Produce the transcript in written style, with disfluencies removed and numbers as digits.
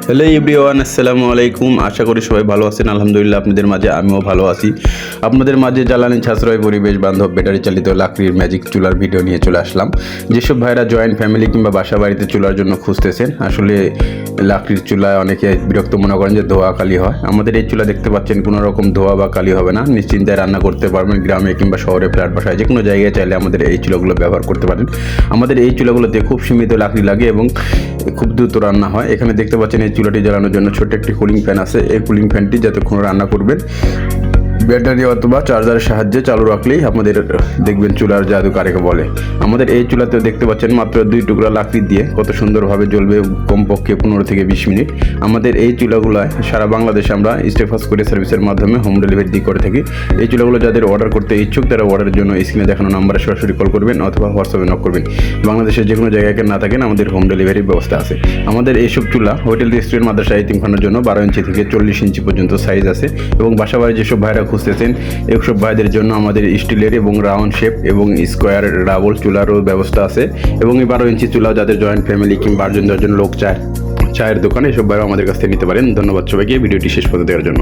Hello everyone, আসসালামু আলাইকুম। আশা করি সবাই ভালো আছেন। আলহামদুলিল্লাহ আপনাদের মাঝে আমিও ভালো আছি। আপনাদের মাঝে জ্বালানি সাশ্রয়, পরিবেশ বান্ধব, ব্যাটারি চালিত লাকড়ির ম্যাজিক চুলার ভিডিও নিয়ে চলে আসলাম। যেসব ভাইরা জয়েন্ট ফ্যামিলি কিংবা বাসা বাড়িতে চুলার জন্য খুঁজতেছেন, আসলে লাকড়ির চুলায় অনেকে বিরক্ত মনে করেন যে ধোয়া কালি হয়। আমাদের এই চুলা দেখতে পাচ্ছেন কোনো রকম ধোয়া বা কালি হবে না, নিশ্চিন্তায় রান্না করতে পারবেন। গ্রামে কিংবা শহরে, ফ্ল্যাট বাসায় যে কোনো জায়গায় চাইলে আমাদের এই চুলাগুলো ব্যবহার করতে পারেন। আমাদের এই চুলাগুলোতে খুব সীমিত লাকড়ি লাগে এবং খুব দ্রুত রান্না হয়। এখানে দেখতে পাচ্ছেন এই চুলাটি জ্বালানোর জন্য ছোট্ট একটি কুলিং ফ্যান আছে। এই কুলিং ফ্যানটি যতক্ষণ রান্না করবেন ব্যাটারি অথবা চার্জারের সাহায্যে চালু রাখলেই আমাদের দেখবেন চুলার জাদু কারেকে বলে। আমাদের এই চুলাতেও দেখতে পাচ্ছেন মাত্র 2 টুকরা লাকড়ি দিয়ে কত সুন্দরভাবে জ্বলবে, কমপক্ষে 15 থেকে 20 মিনিট। আমাদের এই চুলাগুলোয় সারা বাংলাদেশে আমরা স্টেফাস কোরিয়ার সার্ভিসের মাধ্যমে হোম ডেলিভারি করে থাকি। এই চুলাগুলো যাদের অর্ডার করতে ইচ্ছুক তারা অর্ডারের জন্য স্ক্রিনে দেখানো নাম্বারে সরাসরি কল করবেন অথবা হোয়াটসঅ্যাপে নক করবেন। বাংলাদেশের যে কোনো জায়গায় না থাকেন আমাদের হোম ডেলিভারির ব্যবস্থা আছে। আমাদের এইসব চুলা হোটেল, রেস্টুরেন্ট, মাদ্রাসা, এতিমখানার জন্য 12 ইঞ্চি থেকে 40 ইঞ্চি পর্যন্ত সাইজ আছে। এবং বাসাবাড়ি যেসব ভাইরা খুঁজতেছেন এইসব ভাইদের জন্য আমাদের স্টিলের এবং রাউন্ড শেপ এবং স্কোয়ার ডাবল চুলারও ব্যবস্থা আছে। এবং এই 12 ইঞ্চি চুলাও যাদের জয়েন্ট ফ্যামিলি কিংবা 8 জন 10 জন লোক চায়ের দোকানে এসব ভাইরা আমাদের কাছ থেকে নিতে পারেন। ধন্যবাদ সবাইকে ভিডিওটি শেষ পর্যন্ত দেওয়ার জন্য।